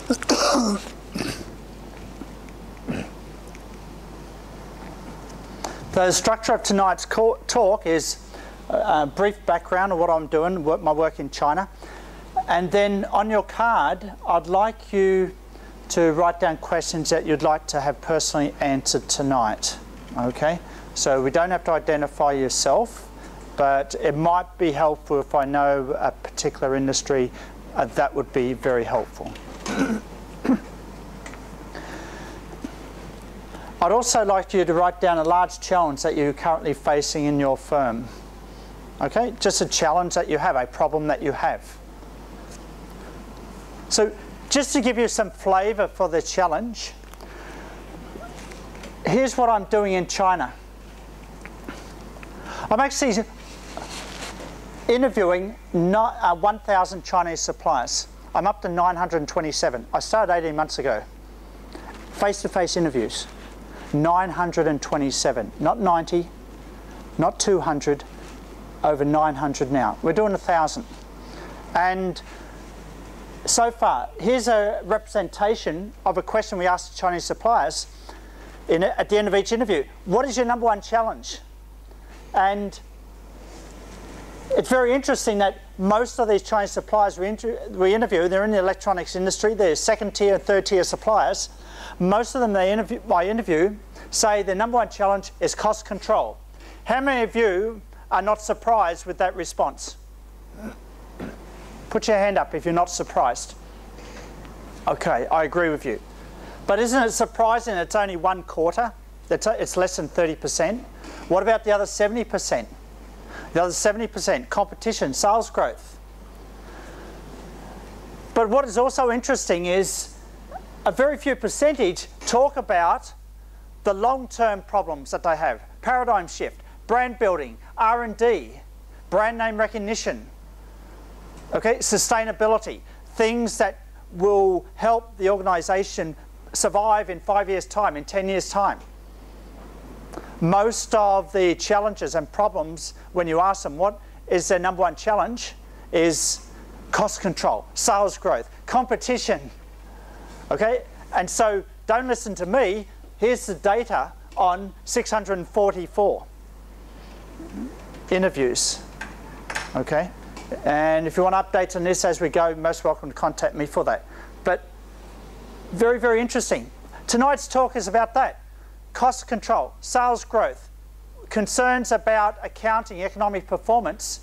The structure of tonight's talk is a brief background of what I'm doing, my work in China. And then on your card, I'd like you to write down questions that you'd like to have personally answered tonight. Okay? So we don't have to identify yourself, but it might be helpful if I know a particular industry. That would be very helpful. I'd also like you to write down a large challenge that you're currently facing in your firm. Okay? Just a challenge that you have, a problem that you have. So just to give you some flavour for the challenge, here's what I'm doing in China. I'm actually interviewing 1,000 Chinese suppliers. I'm up to 927. I started 18 months ago. Face-to-face interviews. 927. Not 90, not 200, over 900 now. We're doing 1,000. And so far, here's a representation of a question we asked Chinese suppliers at the end of each interview. What is your number one challenge? And it's very interesting that most of these Chinese suppliers we interview, they're in the electronics industry, they're second tier and third tier suppliers. Most of them I interview say their number one challenge is cost control. How many of you are not surprised with that response? Put your hand up if you're not surprised. Okay, I agree with you. But isn't it surprising it's only 1/4? It's less than 30%. What about the other 70%? The other 70%, competition, sales growth. But what is also interesting is a very few percentage talk about the long-term problems that they have. Paradigm shift, brand building, R&D, brand name recognition, okay, sustainability, things that will help the organisation survive in 5 years' time, in 10 years' time. Most of the challenges and problems, when you ask them what is their number one challenge, is cost control, sales growth, competition. Okay? And so don't listen to me. Here's the data on 644 interviews. Okay? And if you want updates on this as we go, you're most welcome to contact me for that. But very, very interesting. Tonight's talk is about that. Cost control, sales growth, concerns about accounting, economic performance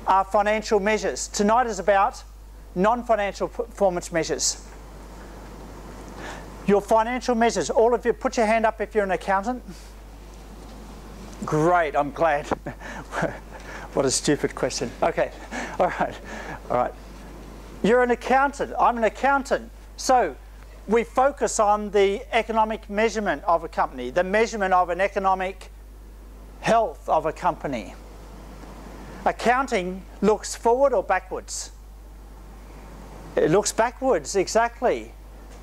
are financial measures. Tonight is about non-financial performance measures. Your financial measures, all of you, put your hand up if you're an accountant. Great, I'm glad. What a stupid question. Okay, all right. You're an accountant, I'm an accountant. So we focus on the economic measurement of a company, the measurement of an economic health of a company. Accounting looks forward or backwards? It looks backwards, exactly.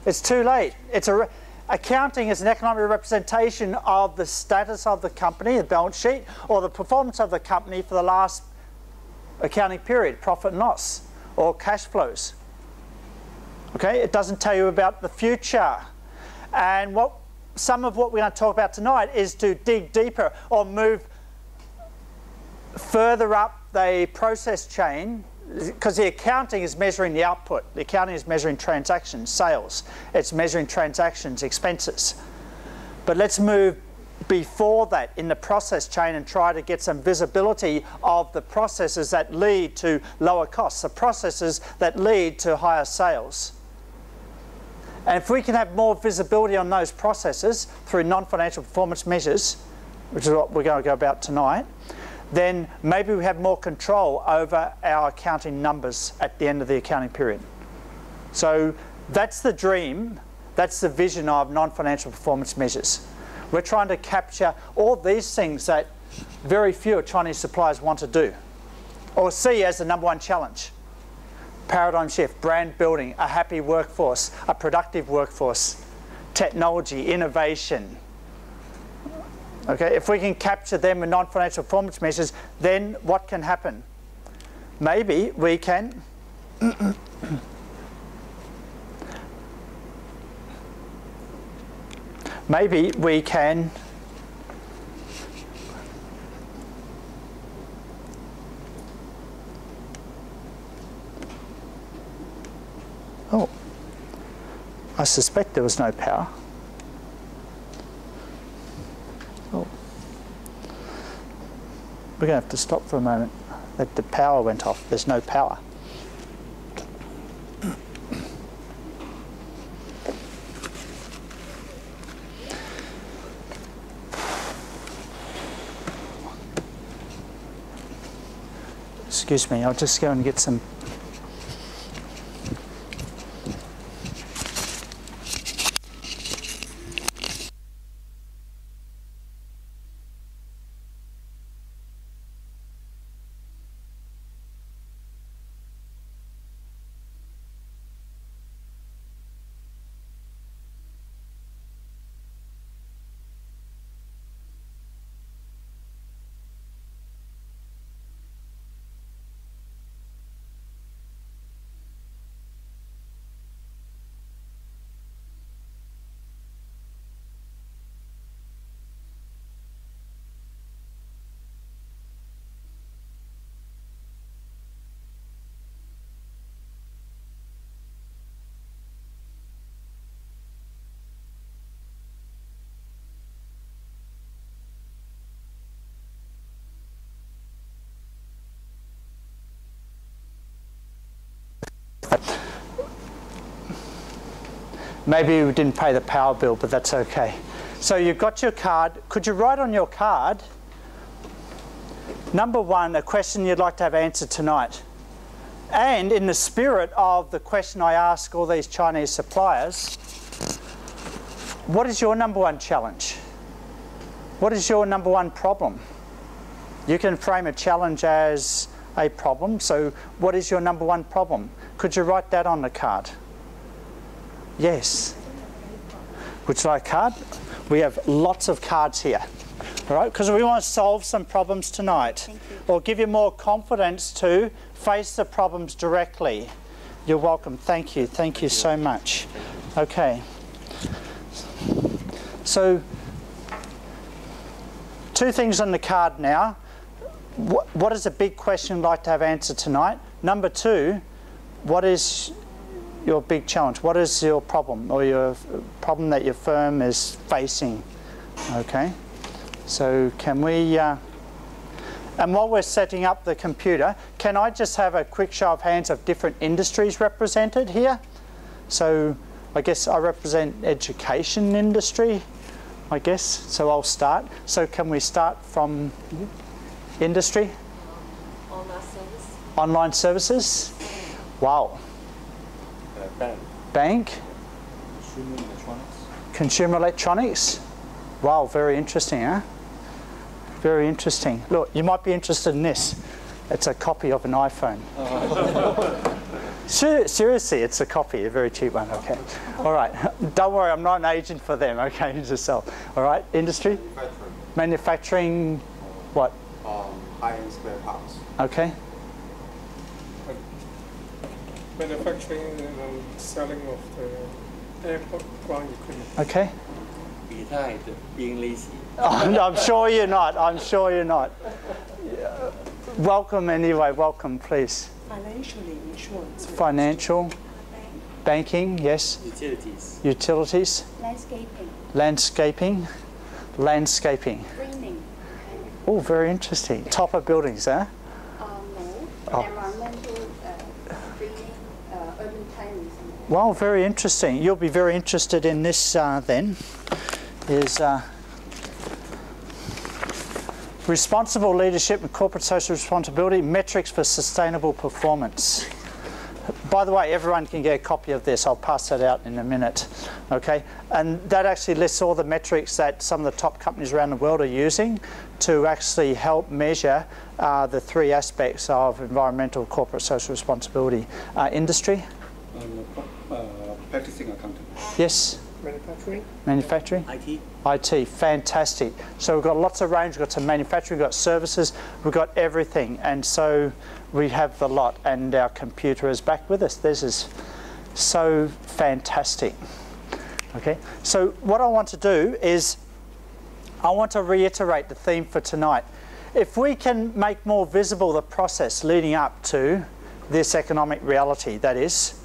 It's too late. Accounting is an economic representation of the status of the company, the balance sheet, or the performance of the company for the last accounting period, profit and loss, or cash flows. Okay, it doesn't tell you about the future. And some of what we're going to talk about tonight is to dig deeper or move further up the process chain, because the accounting is measuring the output. The accounting is measuring transactions, sales. It's measuring transactions, expenses. But let's move before that in the process chain and try to get some visibility of the processes that lead to lower costs, the processes that lead to higher sales. And if we can have more visibility on those processes through non-financial performance measures, which is what we're going to go about tonight, then maybe we have more control over our accounting numbers at the end of the accounting period. So that's the dream, that's the vision of non-financial performance measures. We're trying to capture all these things that very few Chinese suppliers want to do or see as the number one challenge. Paradigm shift, brand building, a happy workforce, a productive workforce, technology, innovation. Okay, if we can capture them in non-financial performance measures, then what can happen? Maybe we can maybe we can oh, I suspect there was no power. Oh. We're going to have to stop for a moment. The power went off. There's no power. Excuse me, I'll just go and get some. Maybe we didn't pay the power bill, but that's okay. So you've got your card. Could you write on your card, number 1, a question you'd like to have answered tonight? And in the spirit of the question I ask all these Chinese suppliers, what is your number 1 challenge? What is your number 1 problem? You can frame a challenge as a problem. So what is your number 1 problem? Could you write that on the card? Yes. Would you like a card? We have lots of cards here, all right? Because we want to solve some problems tonight, or give you more confidence to face the problems directly. You're welcome. Thank you. Thank you so much. Okay. So, 2 things on the card now. What is a big question you'd like to have answered tonight? Number 2, what is your big challenge? What is your problem, or your problem that your firm is facing? Okay, so can we, and while we're setting up the computer, can I just have a quick show of hands of different industries represented here? So I guess I represent education industry, I guess, so I'll start. So can we start from industry? Online service. Online services? Wow. Bank. Consumer electronics. Consumer electronics. Wow, very interesting, huh? Very interesting. Look, you might be interested in this. It's a copy of an iPhone. Seriously, it's a copy, a very cheap one, okay. All right, don't worry, I'm not an agent for them, okay, just sell. All right, industry? Manufacturing, what? High-end spare parts. Okay. Manufacturing and selling of the airport ground equipment. Okay. Being lazy. Oh, I'm sure you're not. I'm sure you're not. Welcome anyway. Welcome, please. Financially, insurance. Financial. Banking, yes. Utilities. Utilities. Landscaping. Landscaping. Landscaping. Greening. Oh, very interesting. Top of buildings, huh? No. Oh. Environmental greening, urban planning. Well, very interesting. You'll be very interested in this then. Is responsible leadership and corporate social responsibility, metrics for sustainable performance. By the way, everyone can get a copy of this. I'll pass that out in a minute. Okay, and that actually lists all the metrics that some of the top companies around the world are using to actually help measure the 3 aspects of environmental, corporate social responsibility. Industry? Practicing accounting. Yes. Manufacturing. Manufacturing? IT. IT, fantastic. So we've got lots of range, we've got some manufacturing, we've got services, we've got everything. And so we have the lot, and our computer is back with us. This is so fantastic. Okay, so what I want to do is I want to reiterate the theme for tonight. If we can make more visible the process leading up to this economic reality, that is,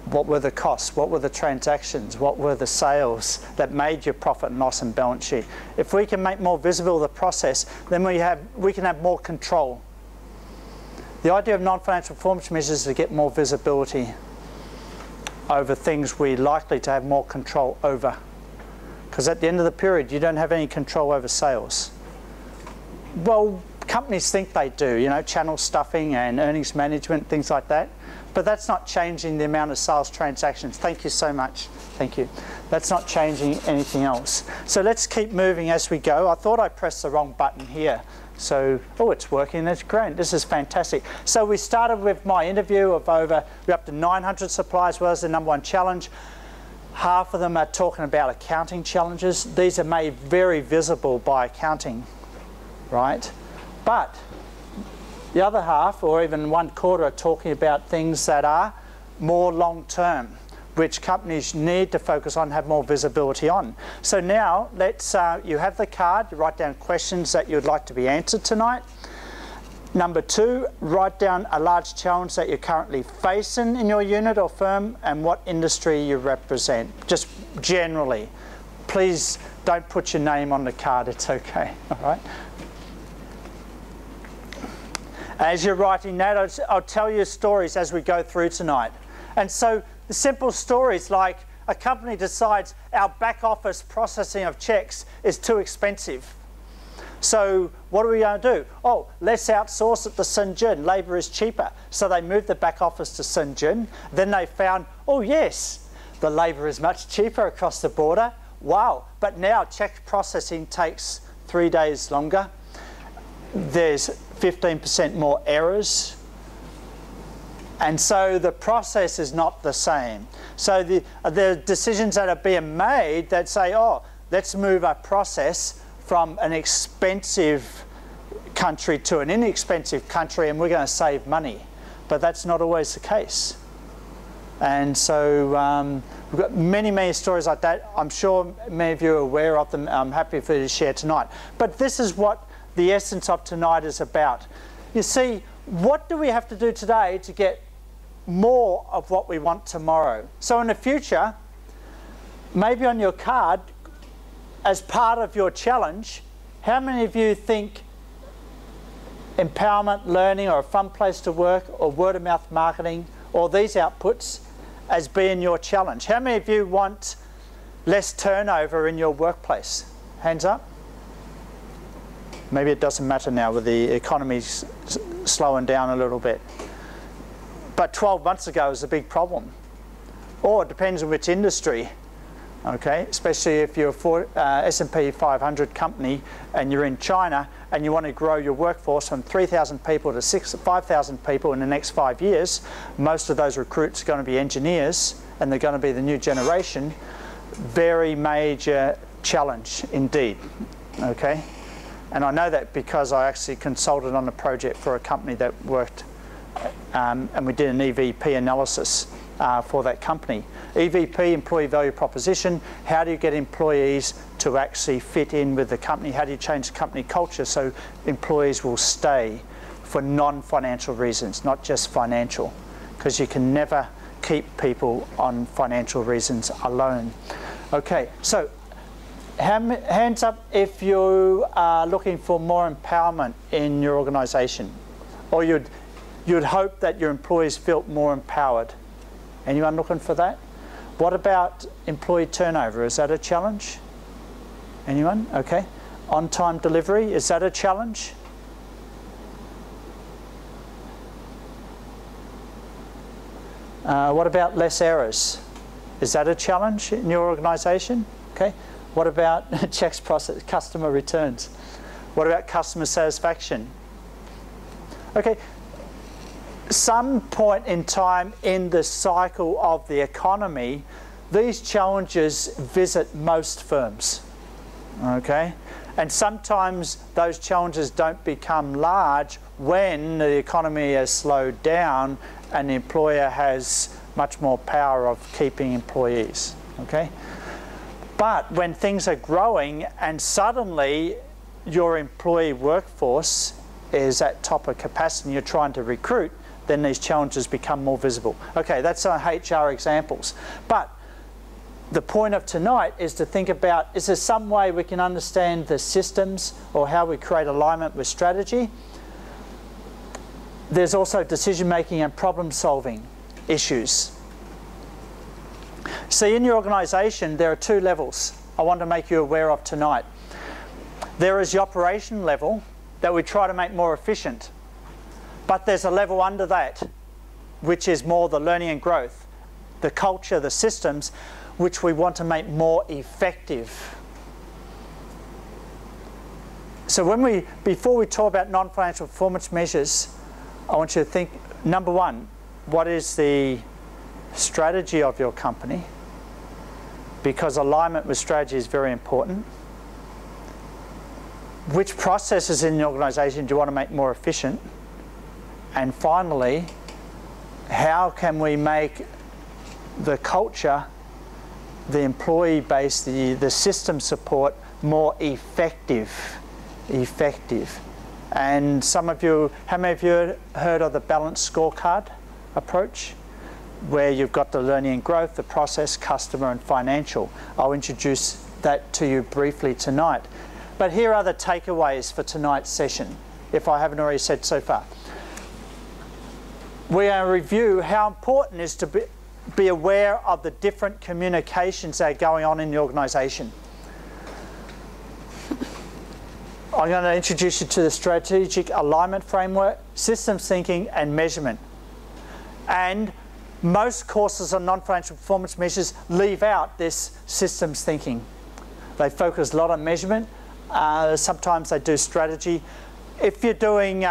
what were the costs, what were the transactions, what were the sales that made your profit and loss and balance sheet. If we can make more visible the process, then we can have more control. The idea of non-financial performance measures is to get more visibility over things we're likely to have more control over. Because at the end of the period, you don't have any control over sales. Well, companies think they do, you know, channel stuffing and earnings management, things like that. But that's not changing the amount of sales transactions. Thank you so much. Thank you. That's not changing anything else. So let's keep moving as we go. I thought I pressed the wrong button here. So, oh, it's working. That's great. This is fantastic. So we started with my interview of we're up to 900 suppliers, well as the #1 challenge. Half of them are talking about accounting challenges. These are made very visible by accounting, right? But the other half, or even 1/4, are talking about things that are more long-term, which companies need to focus on, have more visibility on. So now, you have the card, you write down questions that you'd like to be answered tonight. Number 2, write down a large challenge that you're currently facing in your unit or firm and what industry you represent, just generally. Please don't put your name on the card, it's okay, all right? As you're writing that, I'll tell you stories as we go through tonight. And so the simple stories like a company decides our back office processing of checks is too expensive. So what are we going to do? Oh, let's outsource it to Shenzhen. Labour is cheaper. So they moved the back office to Shenzhen. Then they found, oh yes, the labour is much cheaper across the border. Wow, but now check processing takes 3 days longer. There's 15% more errors. And so the process is not the same. So the decisions that are being made that say, oh, let's move our process from an expensive country to an inexpensive country and we're going to save money. But that's not always the case. And so we've got many, many stories like that. I'm sure many of you are aware of them. I'm happy for you to share tonight. But this is what the essence of tonight is about. You see, what do we have to do today to get more of what we want tomorrow? So in the future, maybe on your card, as part of your challenge, how many of you think empowerment, learning, or a fun place to work, or word-of-mouth marketing, or these outputs as being your challenge? How many of you want less turnover in your workplace? Hands up. Maybe it doesn't matter now with the economy slowing down a little bit. But 12 months ago it was a big problem. Or it depends on which industry. Okay, especially if you're a S&P 500 company and you're in China and you want to grow your workforce from 3,000 people to 5,000 people in the next 5 years, most of those recruits are going to be engineers and they're going to be the new generation. Very major challenge indeed, okay? And I know that because I actually consulted on a project for a company that worked and we did an EVP analysis for that company. EVP, employee value proposition, how do you get employees to actually fit in with the company? How do you change the company culture so employees will stay for non-financial reasons, not just financial? Because you can never keep people on financial reasons alone. Okay, so hands up if you are looking for more empowerment in your organisation, or you'd hope that your employees felt more empowered. Anyone looking for that? What about employee turnover? Is that a challenge? Anyone? Okay. On-time delivery, is that a challenge? What about less errors? Is that a challenge in your organisation? Okay. What about checks process, customer returns? What about customer satisfaction? Okay. Some point in time in the cycle of the economy, these challenges visit most firms, okay? And sometimes those challenges don't become large when the economy has slowed down and the employer has much more power of keeping employees, okay? But when things are growing and suddenly your employee workforce is at top of capacity and you're trying to recruit, then these challenges become more visible. Okay, that's our HR examples. But the point of tonight is to think about, is there some way we can understand the systems or how we create alignment with strategy? There's also decision-making and problem-solving issues. See, in your organisation, there are two levels I want to make you aware of tonight. There is the operation level that we try to make more efficient. But there's a level under that, which is more the learning and growth, the culture, the systems, which we want to make more effective. So before we talk about non-financial performance measures, I want you to think, number one, what is the strategy of your company? Because alignment with strategy is very important. Which processes in the organisation do you want to make more efficient? And finally, how can we make the culture, the employee base, the system support more effective? And some of you, how many of you heard of the balanced scorecard approach? Where you've got the learning and growth, the process, customer and financial. I'll introduce that to you briefly tonight. But here are the takeaways for tonight's session, if I haven't already said so far. We are going to review how important it is to be aware of the different communications that are going on in the organisation. I'm going to introduce you to the strategic alignment framework, systems thinking and measurement. And most courses on non-financial performance measures leave out this systems thinking. They focus a lot on measurement. Sometimes they do strategy. If you're doing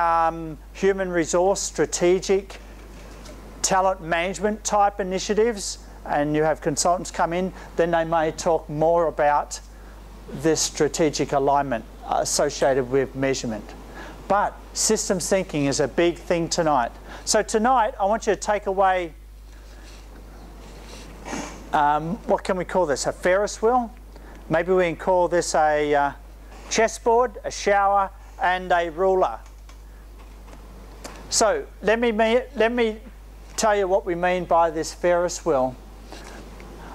human resource, strategic, talent management type initiatives, and you have consultants come in, then they may talk more about this strategic alignment associated with measurement. But systems thinking is a big thing tonight. So tonight, I want you to take away, what can we call this? A Ferris wheel? Maybe we can call this a chessboard, a shower, and a ruler. So let me tell you what we mean by this Ferris wheel.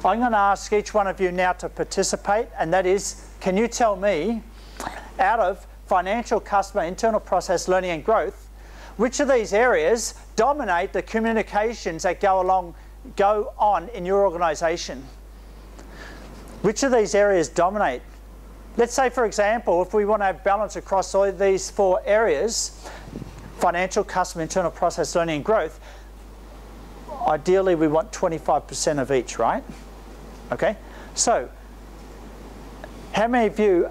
I'm going to ask each one of you now to participate, and that is, can you tell me, out of financial, customer, internal process, learning and growth, which of these areas dominate the communications that go on in your organisation? Which of these areas dominate? Let's say, for example, if we want to have balance across all these four areas, financial, customer, internal process, learning and growth, ideally we want 25% of each, right? Okay, so how many of you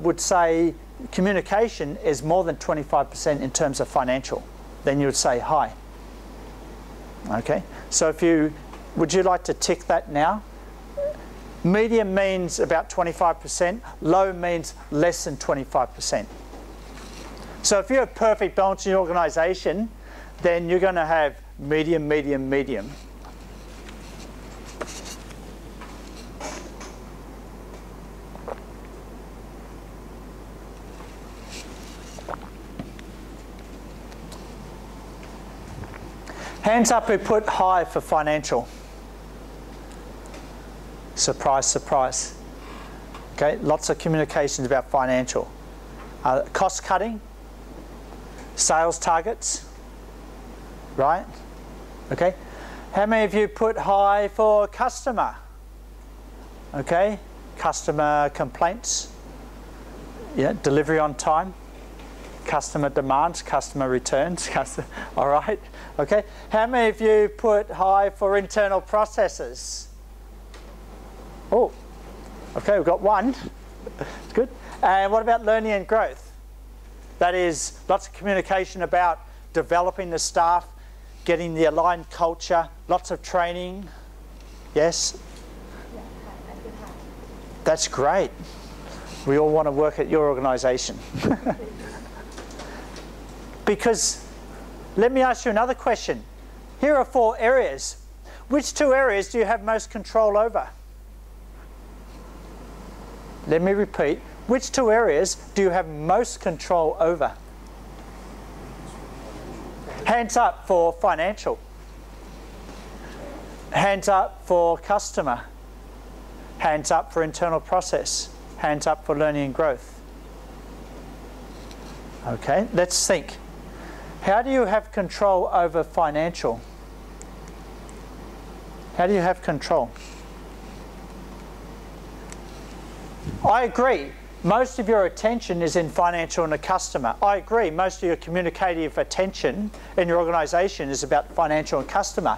would say communication is more than 25% in terms of financial? Then you would say hi. Okay, so would you like to tick that now? Medium means about 25%, low means less than 25%. So if you have perfect balance in your organisation, then you're going to have medium, medium, medium. Hands up who put high for financial. Surprise, surprise. Okay, lots of communications about financial. Cost cutting, sales targets, right? Okay. How many of you put high for customer? Okay, customer complaints, yeah, delivery on time, customer demands, customer returns, all right, okay. How many of you put high for internal processes? Oh, okay, we've got one. It's good. And what about learning and growth? That is lots of communication about developing the staff, getting the aligned culture, lots of training. Yes? Yeah, I feel high. That's great. We all want to work at your organisation. Because, let me ask you another question. Here are four areas. Which two areas do you have most control over? Let me repeat. Which two areas do you have most control over? Hands up for financial. Hands up for customer. Hands up for internal process. Hands up for learning and growth. Okay, let's think. How do you have control over financial? How do you have control? I agree. Most of your attention is in financial and the customer. I agree. Most of your communicative attention in your organisation is about financial and customer.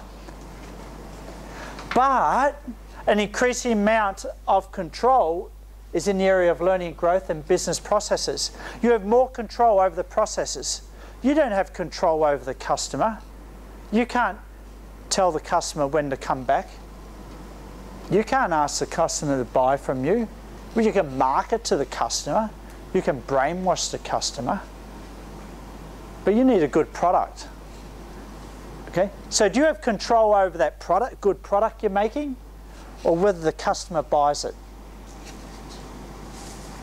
But an increasing amount of control is in the area of learning, growth and business processes. You have more control over the processes. You don't have control over the customer. You can't tell the customer when to come back. You can't ask the customer to buy from you. Well, you can market to the customer. You can brainwash the customer. But you need a good product. Okay? So do you have control over that product, good product you're making, or whether the customer buys it?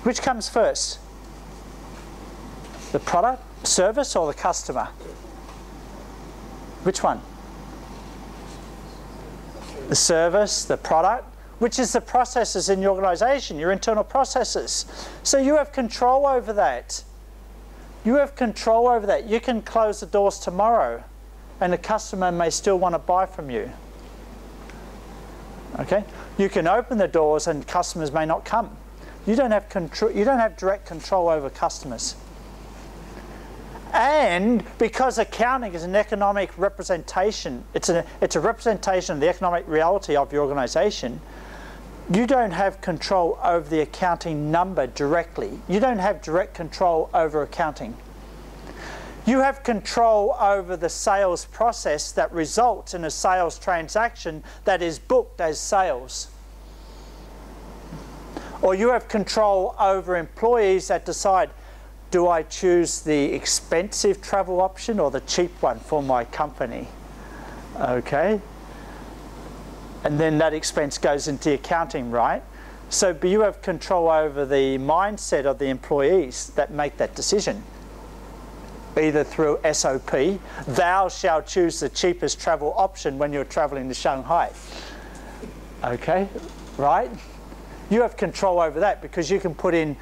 Which comes first? The product, service, or the customer? Which one? The service, the product, which is the processes in your organisation, your internal processes. So you have control over that. You have control over that. You can close the doors tomorrow and the customer may still want to buy from you. Okay? You can open the doors and customers may not come. You don't have control, you don't have direct control over customers. And because accounting is an economic representation, it's a representation of the economic reality of your organisation, you don't have control over the accounting number directly. You don't have direct control over accounting. You have control over the sales process that results in a sales transaction that is booked as sales. Or you have control over employees that decide, do I choose the expensive travel option or the cheap one for my company? Okay. And then that expense goes into the accounting, right? So but you have control over the mindset of the employees that make that decision. Either through SOP, thou shalt choose the cheapest travel option when you're traveling to Shanghai. Okay, right? You have control over that because you can put in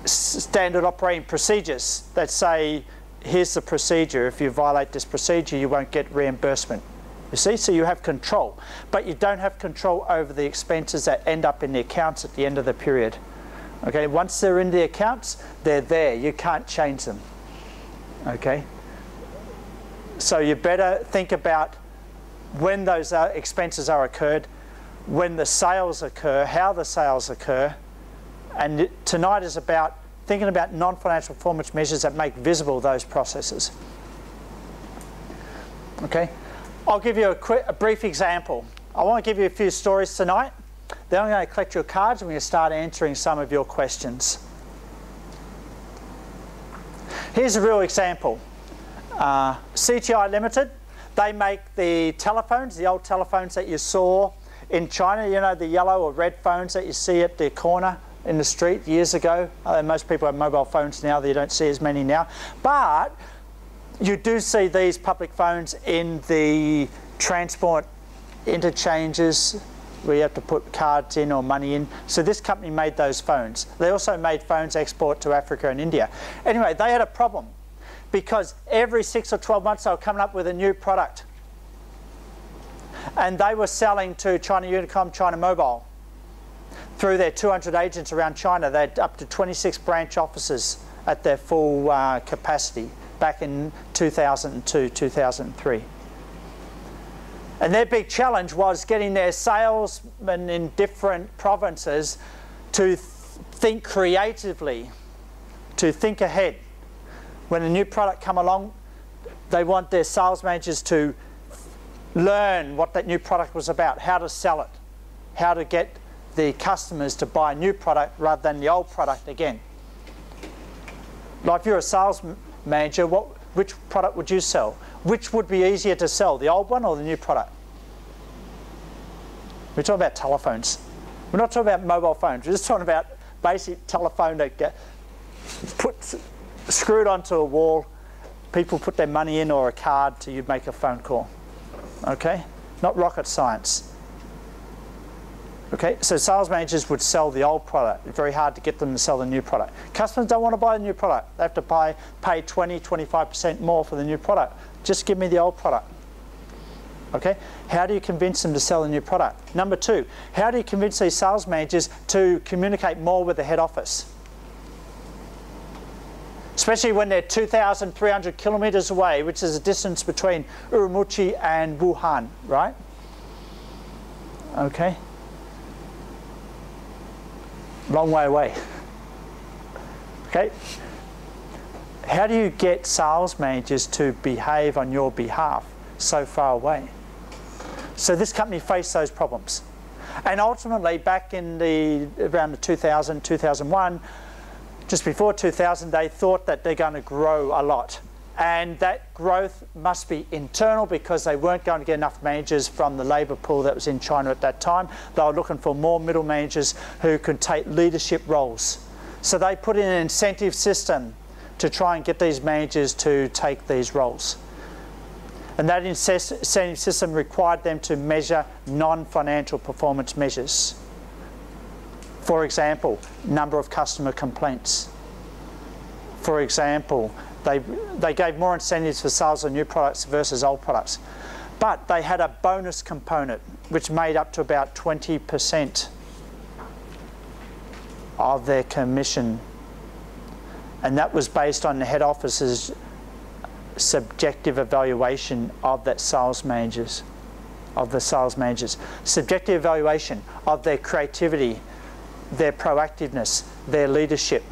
standard operating procedures that say, here's the procedure. If you violate this procedure, you won't get reimbursement. You see, so you have control. But you don't have control over the expenses that end up in the accounts at the end of the period. Okay, once they're in the accounts, they're there. You can't change them. Okay? So you better think about when those expenses are incurred, when the sales occur, how the sales occur. And tonight is about thinking about non-financial performance measures that make visible those processes. Okay? I'll give you a brief example. I want to give you a few stories tonight. Then I'm going to collect your cards and we're going to start answering some of your questions. Here's a real example. CTI Limited, they make the telephones, the old telephones that you saw in China, you know, the yellow or red phones that you see at the corner in the street years ago. Most people have mobile phones now, you don't see as many now. But you do see these public phones in the transport interchanges where you have to put cards in or money in. So this company made those phones. They also made phones export to Africa and India. Anyway, they had a problem because every 6 or 12 months they were coming up with a new product. And they were selling to China Unicom, China Mobile. Through their 200 agents around China, they had up to 26 branch offices at their full capacity back in 2002, 2003. And their big challenge was getting their salesmen in different provinces to think creatively, to think ahead. When a new product come along, they want their sales managers to learn what that new product was about, how to sell it, how to get the customers to buy a new product rather than the old product again. Like if you're a sales manager, which product would you sell? Which would be easier to sell, the old one or the new product? We're talking about telephones. We're not talking about mobile phones. We're just talking about basic telephone that get screwed onto a wall. People put their money in or a card to you make a phone call. Okay? Not rocket science. Okay? So sales managers would sell the old product. It's very hard to get them to sell the new product. Customers don't want to buy the new product. They have to pay 20, 25% more for the new product. Just give me the old product. Okay? How do you convince them to sell a new product? Number two, how do you convince these sales managers to communicate more with the head office? Especially when they're 2,300 kilometers away, which is the distance between Urumqi and Wuhan, right? Okay? Long way away. Okay? How do you get sales managers to behave on your behalf so far away? So this company faced those problems. And ultimately, back in around the 2000, 2001, just before 2000, they thought that they're going to grow a lot. And that growth must be internal because they weren't going to get enough managers from the labour pool that was in China at that time. They were looking for more middle managers who could take leadership roles. So they put in an incentive system to try and get these managers to take these roles. And that incentive system required them to measure non-financial performance measures. For example, number of customer complaints. For example, they gave more incentives for sales of new products versus old products. But they had a bonus component which made up to about 20% of their commission. And that was based on the head office's subjective evaluation of the sales managers. Subjective evaluation of their creativity, their proactiveness, their leadership.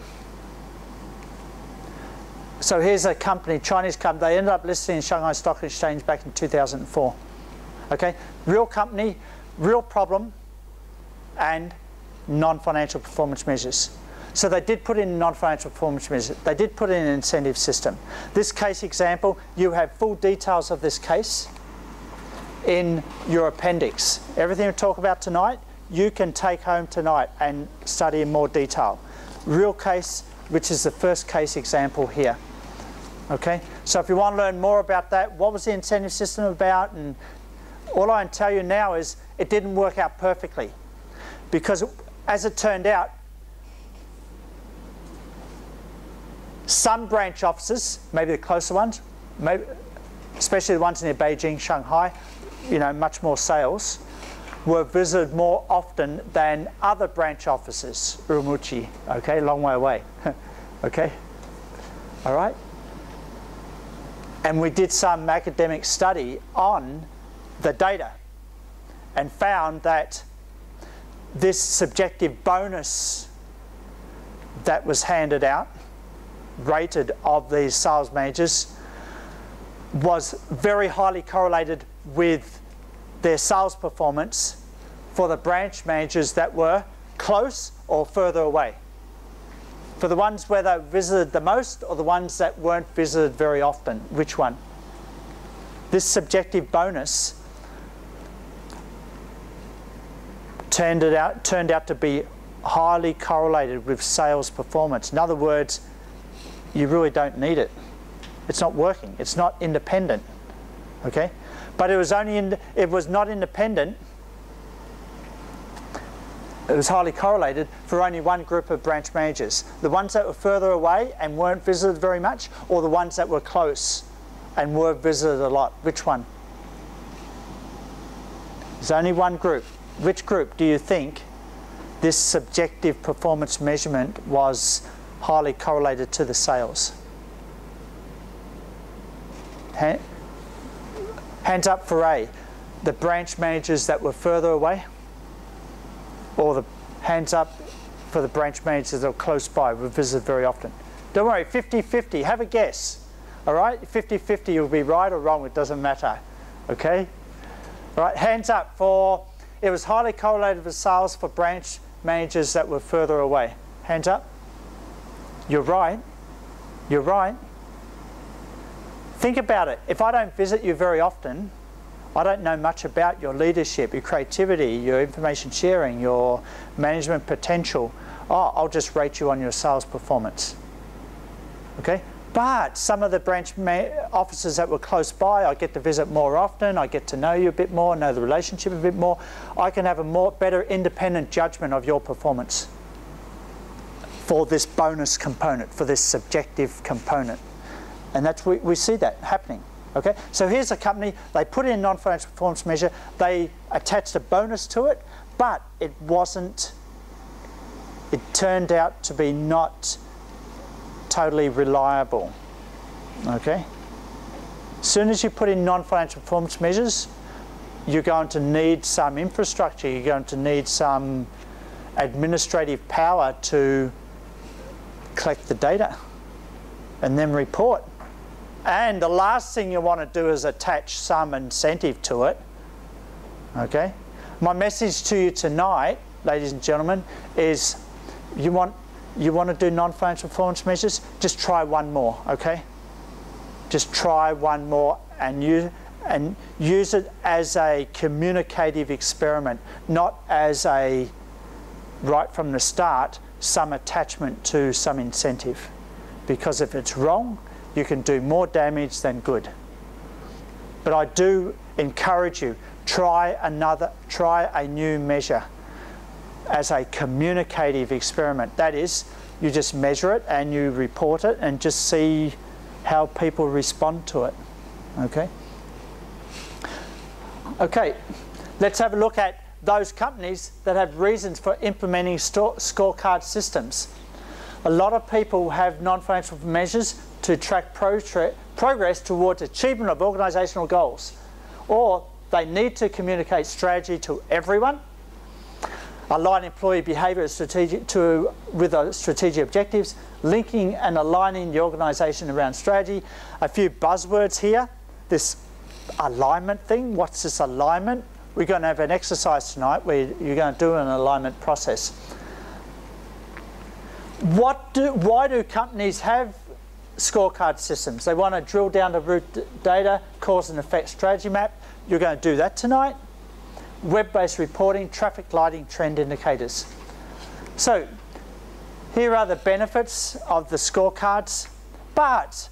So here's a company, Chinese company, they ended up listing in Shanghai Stock Exchange back in 2004. Okay, real company, real problem, and non-financial performance measures. So they did put in non-financial performance measures. They did put in an incentive system. This case example, you have full details of this case in your appendix. Everything we talk about tonight, you can take home tonight and study in more detail. Real case, which is the first case example here. Okay, so if you want to learn more about that, what was the incentive system about, and all I can tell you now is it didn't work out perfectly, because as it turned out, some branch offices, maybe the closer ones, maybe, especially the ones near Beijing, Shanghai, you know, much more sales, were visited more often than other branch offices, Urumqi, okay, long way away, okay, all right? And we did some academic study on the data and found that this subjective bonus that was handed out, rated of these sales managers, was very highly correlated with their sales performance for the branch managers that were close or further away. For the ones where they visited the most or the ones that weren't visited very often, which one? This subjective bonus turned out to be highly correlated with sales performance. In other words, you really don't need it. It's not working. It's not independent. Okay? But it was not independent. It was highly correlated for only one group of branch managers. The ones that were further away and weren't visited very much, or the ones that were close and were visited a lot. Which one? There's only one group. Which group do you think this subjective performance measurement was highly correlated to the sales? Hands up for A. The branch managers that were further away? Or the hands up for the branch managers that were close by, were visited very often? Don't worry, 50-50, have a guess. All right, 50-50, you'll be right or wrong, it doesn't matter. Okay? All right, hands up for, it was highly correlated with sales for branch managers that were further away. Hands up. You're right. You're right. Think about it. If I don't visit you very often, I don't know much about your leadership, your creativity, your information sharing, your management potential. Oh, I'll just rate you on your sales performance. Okay? But some of the branch officers that were close by, I get to visit more often, I get to know you a bit more, know the relationship a bit more. I can have a better independent judgment of your performance for this bonus component, for this subjective component. And that's we see that happening. Okay? So here's a company, they put in a non-financial performance measure, they attached a bonus to it, but it turned out to be not totally reliable. Okay? As soon as you put in non-financial performance measures, you're going to need some infrastructure, you're going to need some administrative power to collect the data and then report. And the last thing you want to do is attach some incentive to it. Okay? My message to you tonight, ladies and gentlemen, is you want to do non-financial performance measures, just try one more, okay? Just try one more and use it as a communicative experiment, not as a, right from the start, some attachment to some incentive. Because if it's wrong, you can do more damage than good. But I do encourage you, try a new measure as a communicative experiment. That is, you just measure it and you report it and just see how people respond to it. Okay? Okay, let's have a look at those companies that have reasons for implementing scorecard systems. A lot of people have non-financial measures to track progress towards achievement of organisational goals, or they need to communicate strategy to everyone, align employee behaviour with strategic objectives, linking and aligning the organisation around strategy. A few buzzwords here. This alignment thing. What's this alignment? We're going to have an exercise tonight where you're going to do an alignment process. Why do companies have scorecard systems? They want to drill down to root data, cause and effect strategy map. You're going to do that tonight. Web-based reporting, traffic lighting, trend indicators. So here are the benefits of the scorecards, but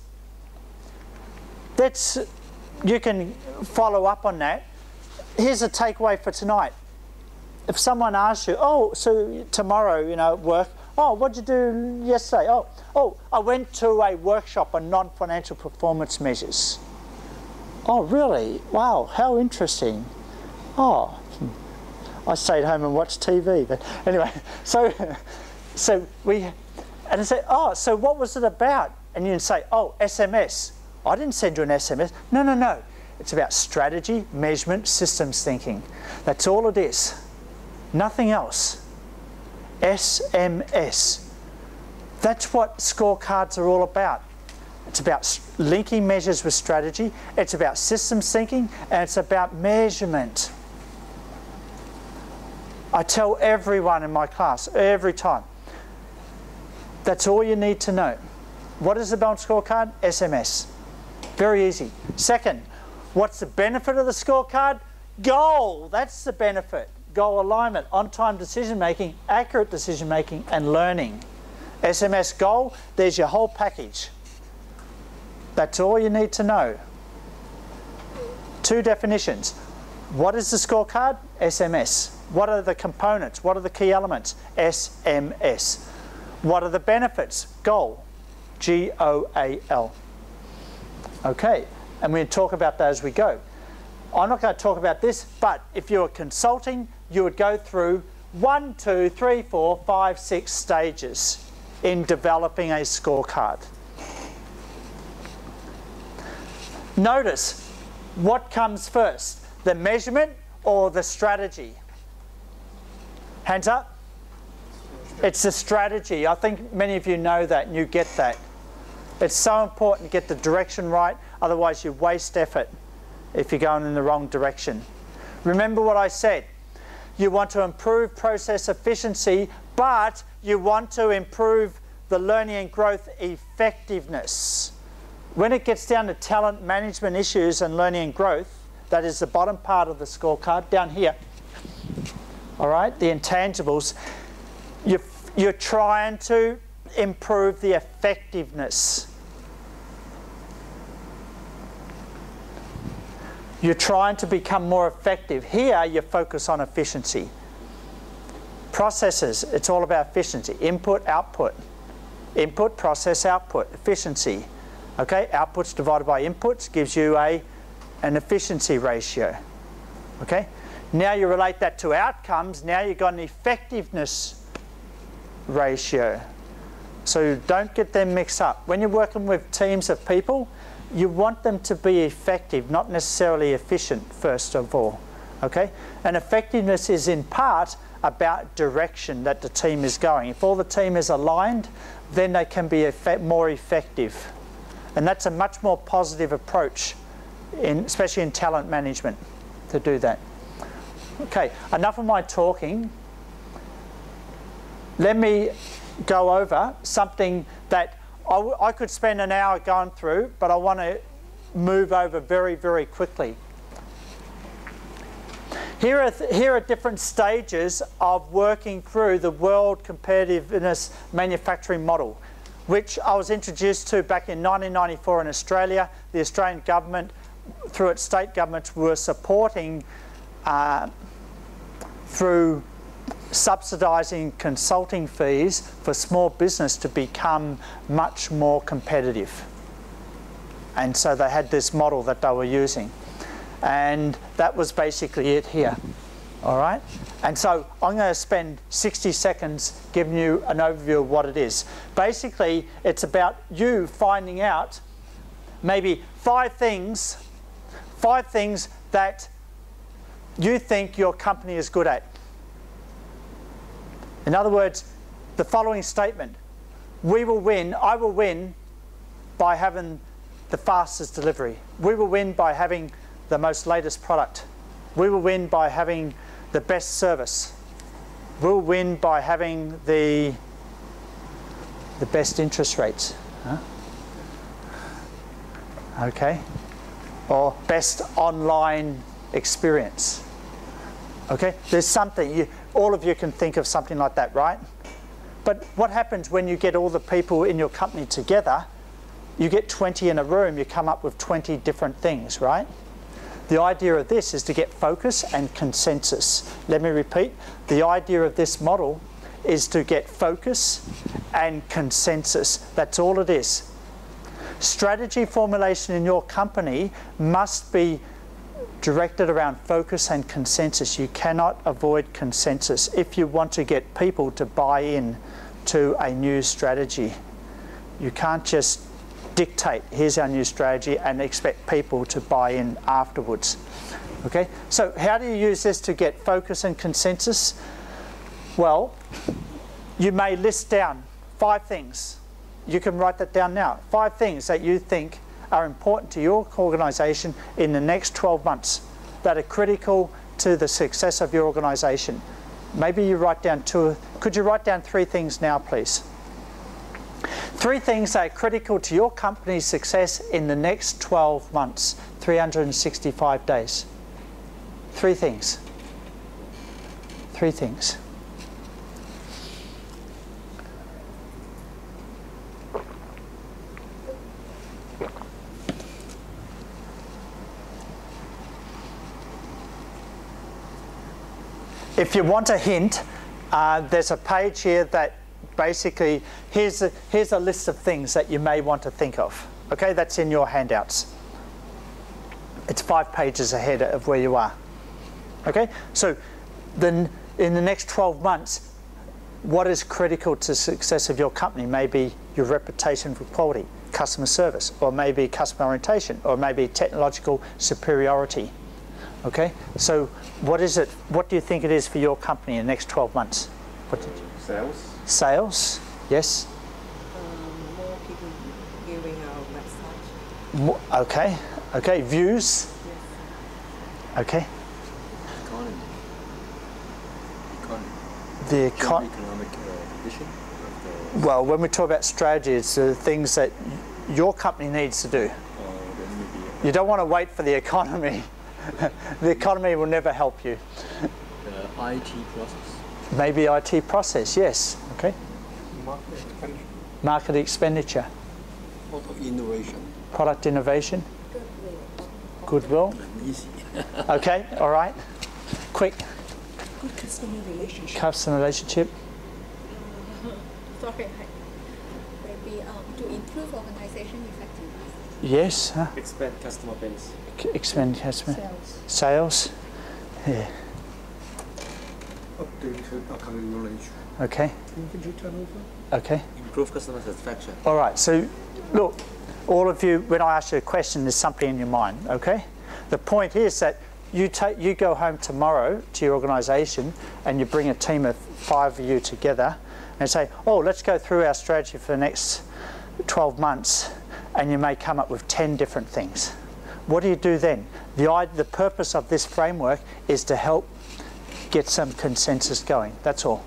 you can follow up on that. Here's a takeaway for tonight. If someone asks you, oh, so tomorrow, at work, oh, what did you do yesterday? Oh, I went to a workshop on non-financial performance measures. Oh, really? Wow, how interesting. Oh, I stayed home and watched TV. But anyway, so I say, oh, so what was it about? And you can say, oh, SMS. I didn't send you an SMS. No. It's about strategy, measurement, systems thinking. That's all it is. Nothing else. SMS. That's what scorecards are all about. It's about linking measures with strategy. It's about systems thinking, and it's about measurement. I tell everyone in my class, every time, that's all you need to know. What is the balanced scorecard? SMS. Very easy. Second, what's the benefit of the scorecard? Goal. That's the benefit. Goal alignment, on-time decision-making, accurate decision-making, and learning. SMS goal, there's your whole package. That's all you need to know. Two definitions. What is the scorecard? SMS. What are the components? What are the key elements? SMS. What are the benefits? Goal. G-O-A-L. Okay, and we'll talk about that as we go. I'm not going to talk about this, but if you were consulting, you would go through 1, 2, 3, 4, 5, 6 stages in developing a scorecard. Notice, what comes first? The measurement or the strategy? Hands up. It's the strategy. I think many of you know that and you get that. It's so important to get the direction right, otherwise you waste effort if you're going in the wrong direction. Remember what I said. You want to improve process efficiency, but you want to improve the learning and growth effectiveness. When it gets down to talent management issues and learning and growth, that is the bottom part of the scorecard down here. All right, the intangibles. You're trying to improve the effectiveness. You're trying to become more effective. Here, you focus on efficiency. Processes, it's all about efficiency. Input, output. Input, process, output. Efficiency. Okay, outputs divided by inputs gives you an efficiency ratio. Okay, now you relate that to outcomes. Now you've got an effectiveness ratio. So don't get them mixed up. When you're working with teams of people, you want them to be effective, not necessarily efficient, first of all. Okay? And effectiveness is in part about direction that the team is going. If all the team is aligned, then they can be more effective. And that's a much more positive approach, especially in talent management, to do that. Okay, enough of my talking. Let me go over something that I could spend an hour going through, but I want to move over very, very quickly. Here are different stages of working through the World Competitiveness Manufacturing Model, which I was introduced to back in 1994 in Australia. The Australian government, through its state governments, were supporting through subsidising consulting fees for small business to become much more competitive. And so they had this model that they were using. And that was basically it here. All right? And so I'm going to spend 60 seconds giving you an overview of what it is. Basically, it's about you finding out maybe five things that you think your company is good at. In other words, the following statement: we will win, I will win by having the fastest delivery. We will win by having the most latest product. We will win by having the best service. We'll win by having the best interest rates. Huh? Okay. Or best online experience. Okay, there's something, all of you can think of something like that, right? But what happens when you get all the people in your company together? You get 20 in a room, you come up with 20 different things, right? The idea of this is to get focus and consensus. Let me repeat, the idea of this model is to get focus and consensus. That's all it is. Strategy formulation in your company must be directed around focus and consensus. You cannot avoid consensus if you want to get people to buy in to a new strategy. You can't just dictate, here's our new strategy, and expect people to buy in afterwards. Okay, so how do you use this to get focus and consensus? Well, you may list down 5 things. You can write that down now. 5 things that you think are important to your organisation in the next 12 months that are critical to the success of your organisation. Maybe you write down 2. Could you write down 3 things now, please? 3 things that are critical to your company's success in the next 12 months, 365 days. 3 things. 3 things. If you want a hint, there's a page here that basically, here's a list of things that you may want to think of. Okay, that's in your handouts. It's 5 pages ahead of where you are. Okay, so then in the next 12 months, what is critical to the success of your company? Maybe your reputation for quality, customer service, or maybe customer orientation, or maybe technological superiority. Okay, so what is it? What do you think it is for your company in the next 12 months? What did you? Sales. Sales, yes. More people viewing our website. Okay, okay. Views. Yes. Okay. Economy. The Economic condition of the... Well, when we talk about strategy, it's the things that your company needs to do. Then maybe... You don't want to wait for the economy. The economy will never help you. The IT process. Maybe IT process, yes. Okay. Market expansion. Market expenditure. Product innovation. Product innovation. Goodwill. Goodwill. Easy. Okay, all right. Quick. Good customer relationship. Customer relationship. Sorry, maybe to improve organization effectiveness. Yes. Huh? Expand customer base. Expand customer. Sales. Sales. Yeah. Update accounting knowledge. Okay. Inventory turnover. Okay. Improve customer satisfaction. All right. So, look, all of you, when I ask you a question, there's something in your mind. Okay. The point is that you go home tomorrow to your organisation and you bring a team of 5 of you together and say, oh, let's go through our strategy for the next 12 months, and you may come up with 10 different things. What do you do then? The purpose of this framework is to help get some consensus going. That's all.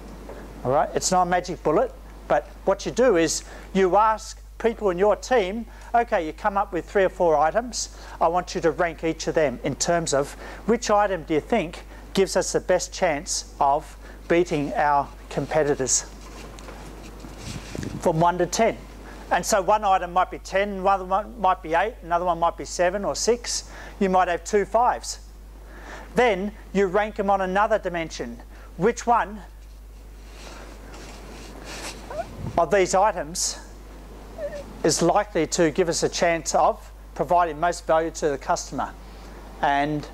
All right? It's not a magic bullet, but what you do is you ask people in your team, okay, you come up with 3 or 4 items. I want you to rank each of them in terms of which item do you think gives us the best chance of beating our competitors from 1 to 10. And so one item might be 10, another one might be 8, another one might be 7 or 6. You might have 2 5s. Then you rank them on another dimension. Which one of these items is likely to give us a chance of providing most value to the customer? And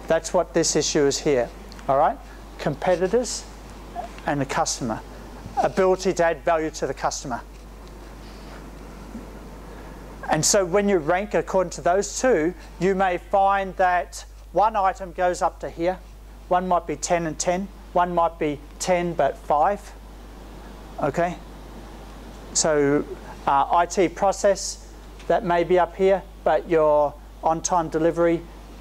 that's what this issue is here. All right? Competitors and the customer. Ability to add value to the customer. And so when you rank according to those two, you may find that one item goes up to here. One might be 10 and 10. One might be 10 but 5. Okay? So IT process, that may be up here, but your on-time delivery,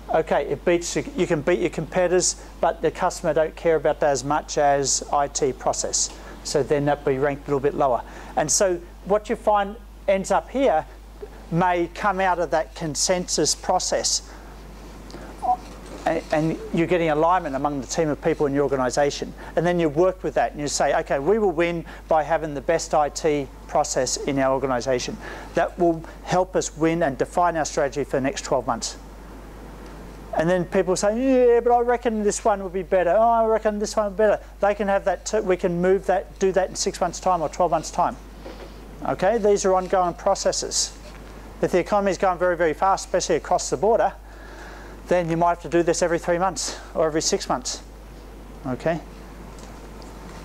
okay, it beats, you can beat your competitors, but the customer don't care about that as much as IT process. So then that will be ranked a little bit lower. And so what you find ends up here may come out of that consensus process. And you're getting alignment among the team of people in your organisation. And then you work with that and you say, okay, we will win by having the best IT process in our organisation. That will help us win and define our strategy for the next 12 months. And then people say, yeah, but I reckon this one would be better. Oh, I reckon this one would be better. They can have that too. We can move that, do that in 6 months' time or 12 months' time. Okay, these are ongoing processes. If the economy is going very, very fast, especially across the border, then you might have to do this every 3 months or every 6 months. Okay?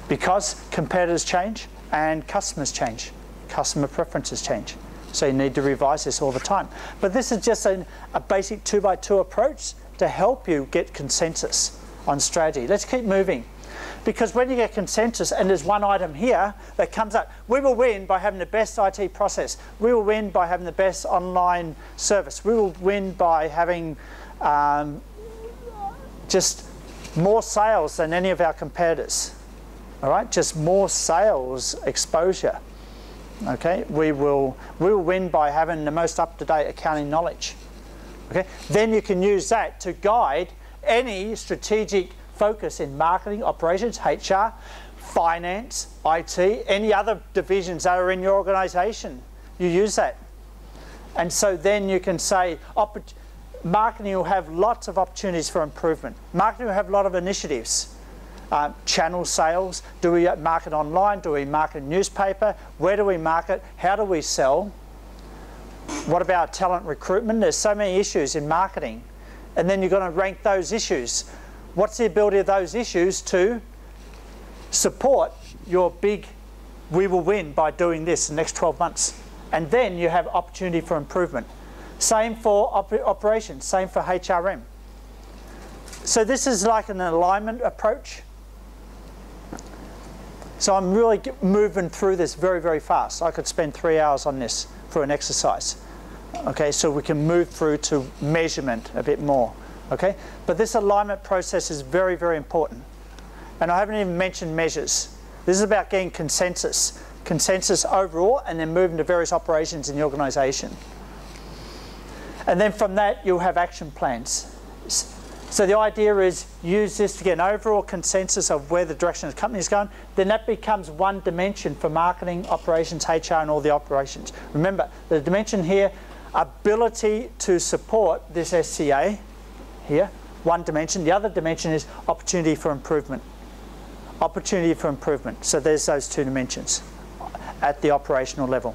Because competitors change and customers change. Customer preferences change. So you need to revise this all the time. But this is just a basic 2x2 approach to help you get consensus on strategy. Let's keep moving. Because when you get consensus and there's one item here that comes up, we will win by having the best IT process. We will win by having the best online service. We will win by having just more sales than any of our competitors. All right, just more sales exposure. Okay, we will win by having the most up-to-date accounting knowledge. Okay, then you can use that to guide any strategic focus in marketing, operations, HR, finance, IT, any other divisions that are in your organisation. You use that. And so then you can say, marketing will have lots of opportunities for improvement. Marketing will have a lot of initiatives. Channel sales, do we market online, do we market newspaper, where do we market, how do we sell? What about talent recruitment? There's so many issues in marketing. And then you've got to rank those issues. What's the ability of those issues to support your big, we will win by doing this in the next 12 months? And then you have opportunity for improvement. Same for operations, same for HRM. So this is like an alignment approach. So I'm really moving through this very, very fast. I could spend 3 hours on this for an exercise. Okay, so we can move through to measurement a bit more. Okay, but this alignment process is very, very important. And I haven't even mentioned measures. This is about getting consensus. Consensus overall, and then moving to various operations in the organisation. And then from that, you'll have action plans. So the idea is use this to get an overall consensus of where the direction of the company is going. Then that becomes one dimension for marketing, operations, HR, and all the operations. Remember, the dimension here, ability to support this SCA here, one dimension. The other dimension is opportunity for improvement. Opportunity for improvement. So there's those two dimensions at the operational level.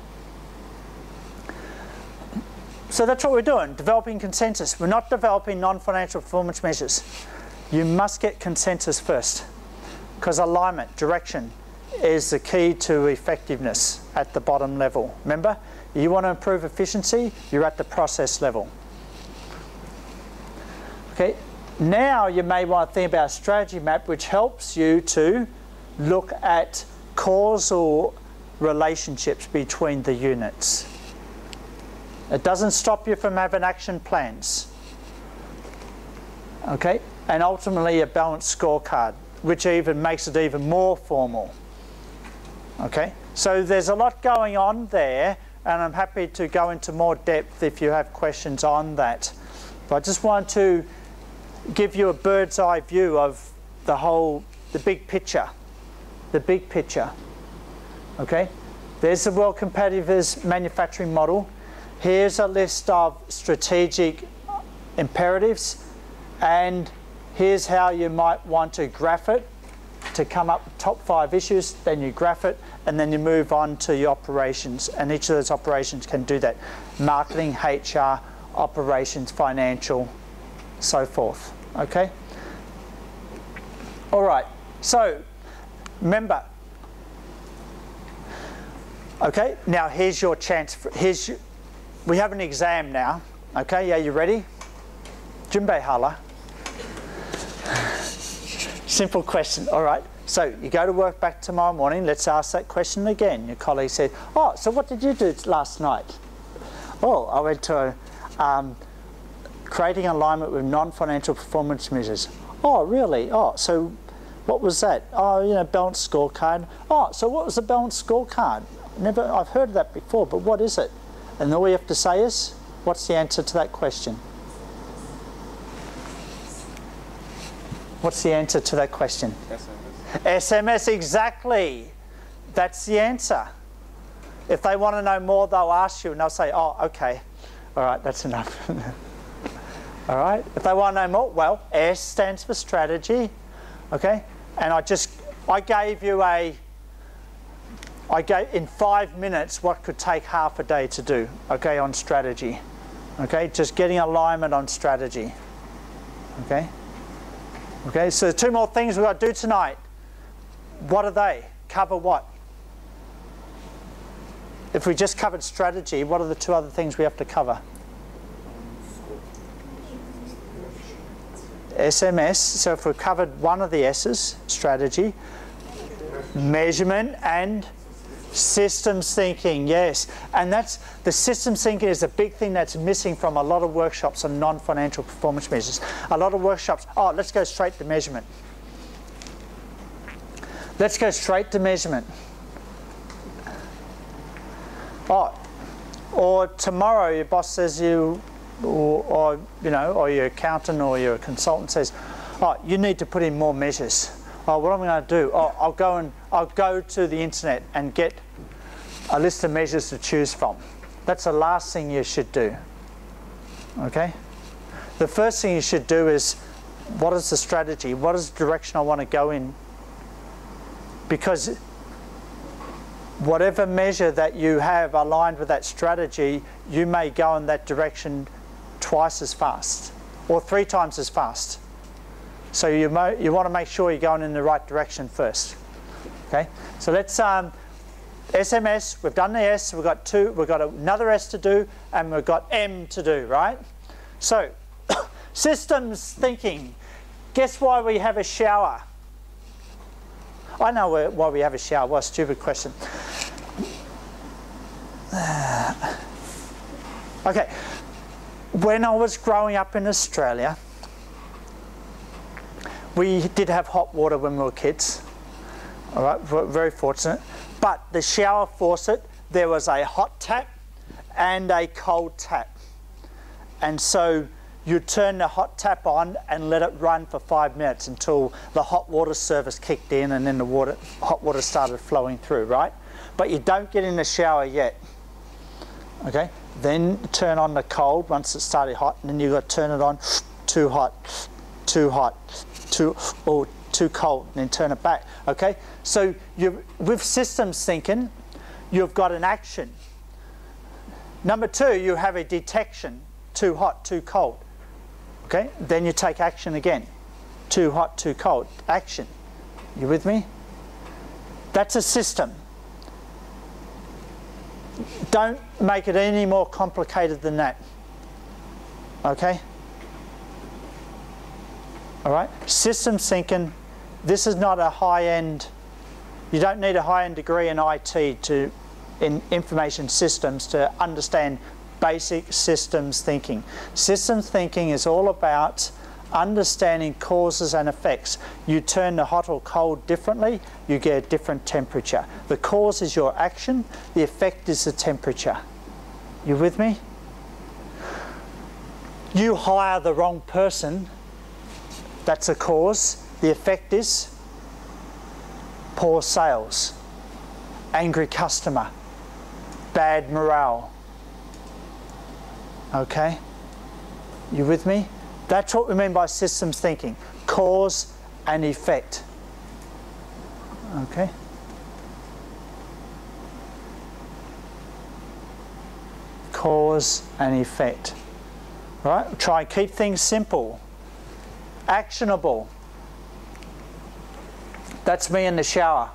So that's what we're doing, developing consensus. We're not developing non-financial performance measures. You must get consensus first, because alignment, direction, is the key to effectiveness at the bottom level. Remember, you want to improve efficiency, you're at the process level. Okay, now you may want to think about a strategy map which helps you to look at causal relationships between the units. It doesn't stop you from having action plans. Okay? And ultimately a balanced scorecard, which even makes it even more formal. Okay? So there's a lot going on there, and I'm happy to go into more depth if you have questions on that. But I just want to give you a bird's eye view of the big picture. The big picture. Okay? There's the World Competitiveness manufacturing model. Here's a list of strategic imperatives, and here's how you might want to graph it to come up with top 5 issues. Then you graph it, and then you move on to your operations, and each of those operations can do that. Marketing, HR, operations, financial, so forth. Okay? All right, so remember, okay, now here's your chance. We have an exam now. Okay, yeah, you ready? Junbei hala. Simple question. All right. So you go to work back tomorrow morning. Let's ask that question again. Your colleague said, "Oh, so what did you do last night?" "Oh, I went to creating alignment with non-financial performance measures." "Oh, really? Oh, so what was that?" "Oh, you know, balanced scorecard." "Oh, so what was the balanced scorecard? I've heard of that before, but what is it?" And all you have to say is, what's the answer to that question? What's the answer to that question? SMS, exactly. That's the answer. If they want to know more, they'll ask you and they'll say, "Oh, okay. All right, that's enough." All right? If they want to know more, well, S stands for strategy. Okay? And I gave you in 5 minutes what could take half a day to do, okay, on strategy. Okay, just getting alignment on strategy. Okay? Okay, so 2 more things we've got to do tonight. What are they? Cover what? If we just covered strategy, what are the 2 other things we have to cover? SMS, so if we've covered one of the S's, strategy, measurement, and systems thinking, yes. And that's the systems thinking is a big thing that's missing from a lot of workshops on non-financial performance measures. A lot of workshops, oh, let's go straight to measurement. Let's go straight to measurement. Oh, or tomorrow your boss says or your accountant or your consultant says, "Oh, you need to put in more measures." "Oh, what am I going to do?" "Oh, I'll go to the internet and get a list of measures to choose from." That's the last thing you should do. Okay? The first thing you should do is, what is the strategy? What is the direction I want to go in? Because whatever measure that you have aligned with that strategy, you may go in that direction twice as fast or 3 times as fast. So you want to make sure you're going in the right direction first. Okay, so let's SMS. We've done the S. We've got 2. We've got another S to do, and we've got M to do. Right. So systems thinking. Guess why we have a shower? I know why we have a shower. What a stupid question. Okay. When I was growing up in Australia, we did have hot water when we were kids. All right, we're very fortunate. But the shower faucet, there was a hot tap and a cold tap. And so you turn the hot tap on and let it run for 5 minutes until the hot water service kicked in and then the hot water started flowing through, right? But you don't get in the shower yet. Okay? Then turn on the cold once it started hot, and then you've got to turn it on, too hot, too hot, too cold, and then turn it back. Okay? So with systems thinking, you've got an action. Number 2, you have a detection, too hot, too cold. Okay? Then you take action again. Too hot, too cold. Action. You with me? That's a system. Don't make it any more complicated than that. Okay? All right? Systems thinking, this is not a high-end, you don't need a high-end degree in IT in information systems to understand basic systems thinking. Systems thinking is all about understanding causes and effects. You turn the hot or cold differently, you get a different temperature. The cause is your action, the effect is the temperature. You with me? You hire the wrong person, that's a cause. The effect is poor sales, angry customer, bad morale. Okay? You with me? That's what we mean by systems thinking. Cause and effect. Okay? Cause and effect. Right? Try and keep things simple. Actionable. That's me in the shower.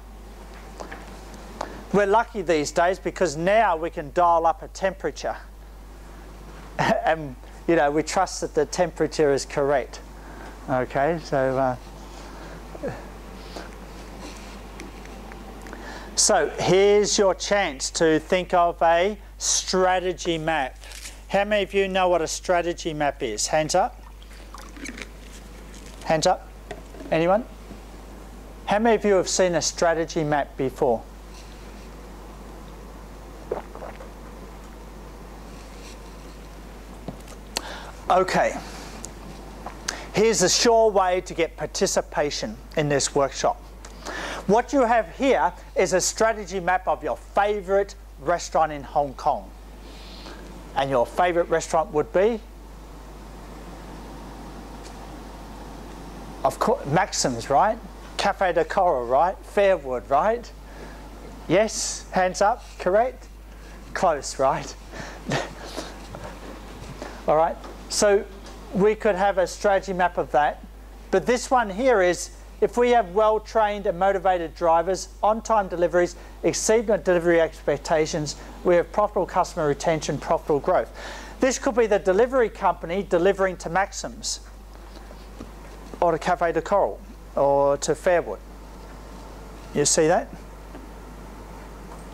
We're lucky these days because now we can dial up a temperature. And you know, we trust that the temperature is correct. Okay, so here's your chance to think of a strategy map. How many of you know what a strategy map is? Hands up. Hands up. Anyone? How many of you have seen a strategy map before? Okay, here's a sure way to get participation in this workshop. What you have here is a strategy map of your favourite restaurant in Hong Kong. And your favourite restaurant would be? Of course, Maxim's, right? Cafe de Coral, right? Fairwood, right? Yes, hands up, correct? Close, right? All right. So we could have a strategy map of that. But this one here is, if we have well-trained and motivated drivers, on-time deliveries, exceed our delivery expectations, we have profitable customer retention, profitable growth. This could be the delivery company delivering to Maxim's, or to Cafe de Coral, or to Fairwood. You see that?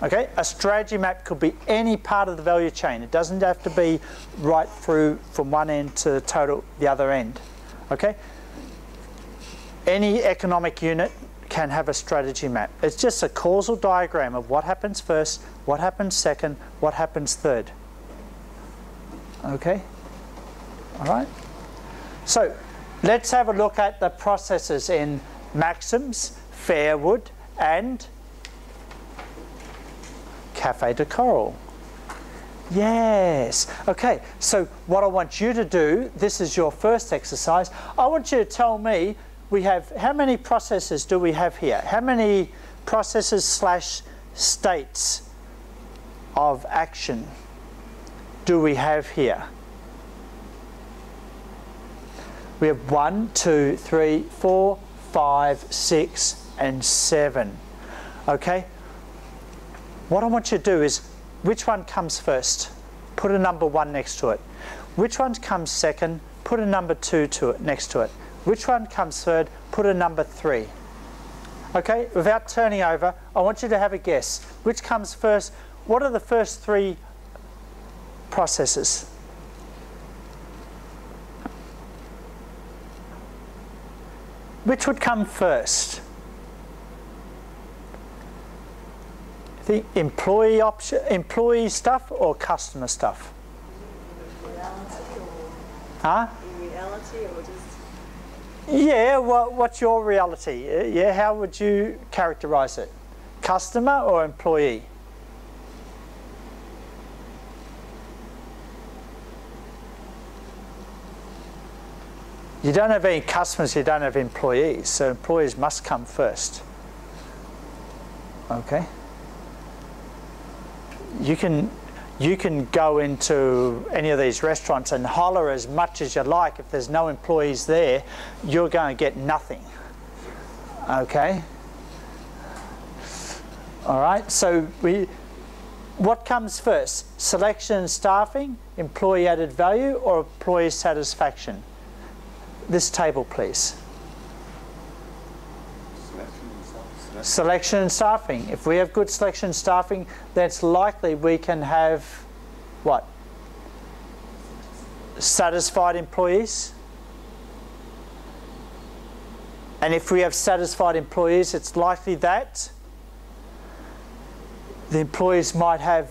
Okay, a strategy map could be any part of the value chain. It doesn't have to be right through from one end to the other end. Okay? Any economic unit can have a strategy map. It's just a causal diagram of what happens first, what happens second, what happens third. Okay? All right? So, let's have a look at the processes in Maxim's, Fairwood, and Cafe de Coral. Yes. Okay, so what I want you to do, this is your first exercise. I want you to tell me, we have, how many processes do we have here? How many processes / states of action do we have here? We have 1, 2, 3, 4, 5, 6, and 7. Okay? What I want you to do is, which one comes first? Put a number 1 next to it. Which one comes second? Put a number 2 next to it. Which one comes third? Put a number 3. Okay, without turning over, I want you to have a guess. Which comes first? What are the first 3 processes? Which would come first? The employee stuff or customer stuff? Huh? reality or just... Yeah, what's your reality? Yeah, how would you characterize it? Customer or employee? You don't have any customers, you don't have employees, so employees must come first. Okay? You can go into any of these restaurants and holler as much as you like. If there's no employees there, you're going to get nothing. Okay? All right, so what comes first? Selection and staffing, employee added value, or employee satisfaction? This table, please. Selection and staffing. If we have good selection and staffing, then it's likely we can have what? Satisfied employees. And if we have satisfied employees, it's likely that the employees might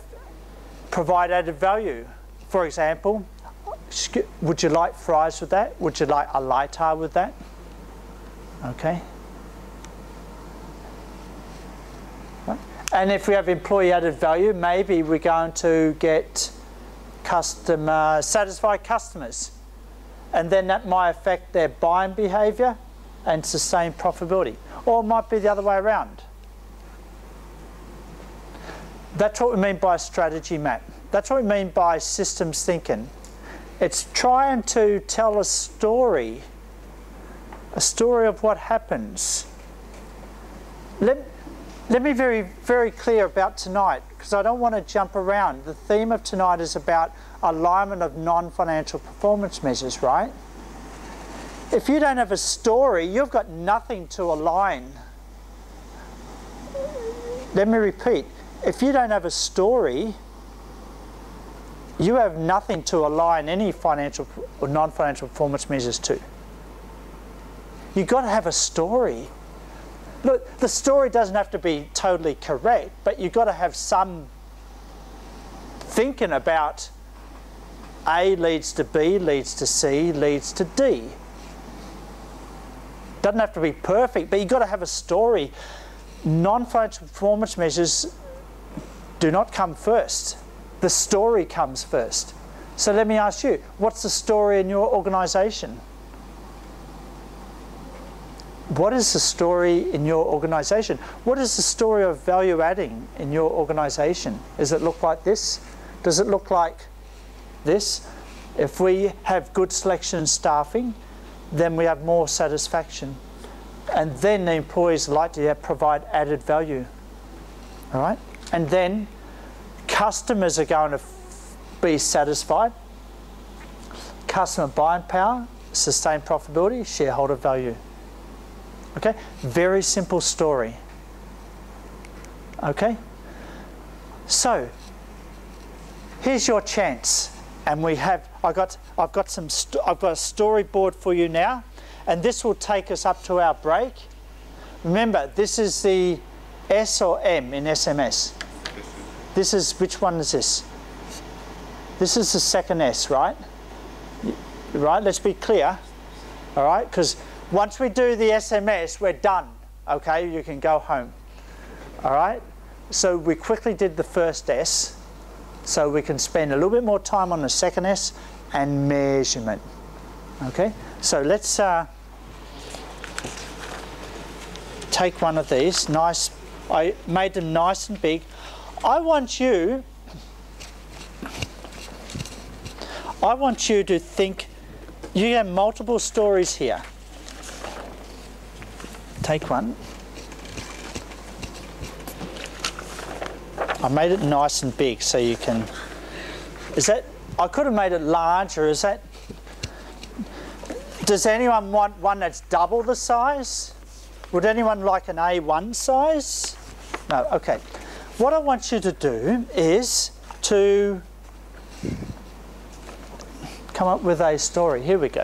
provide added value. For example, would you like fries with that? Would you like a lighter with that? Okay. And if we have employee added value, maybe we're going to get satisfied customers. And then that might affect their buying behaviour and sustain profitability. Or it might be the other way around. That's what we mean by a strategy map. That's what we mean by systems thinking. It's trying to tell a story of what happens. Let me be very, very clear about tonight, because I don't want to jump around. The theme of tonight is about alignment of non-financial performance measures, right? If you don't have a story, you've got nothing to align. Let me repeat. If you don't have a story, you have nothing to align any financial or non-financial performance measures to. You've got to have a story. Look, the story doesn't have to be totally correct, but you've got to have some thinking about A leads to B, leads to C, leads to D. Doesn't have to be perfect, but you've got to have a story. Non-financial performance measures do not come first. The story comes first. So let me ask you, what's the story in your organisation? What is the story in your organisation? What is the story of value adding in your organisation? Does it look like this? Does it look like this? If we have good selection and staffing, then we have more satisfaction. And then the employees like to provide added value. All right? And then customers are going to be satisfied. Customer buying power, sustained profitability, shareholder value. Okay? Very simple story. Okay? So, here's your chance. And I've got a storyboard for you now, and this will take us up to our break. Remember, this is the S or M in SMS. This is, which one is this? This is the second S, right? Right, let's be clear. All right, because once we do the SMS, we're done. Okay, you can go home. All right, so we quickly did the first S, so we can spend a little bit more time on the second S and measurement. Okay, so let's take one of these. Nice, I made them nice and big. I want you to think, you have multiple stories here. Take one. I made it nice and big so you can, I could have made it larger, is that, does anyone want one that's double the size? Would anyone like an A1 size? No, okay. What I want you to do is to come up with a story. Here we go.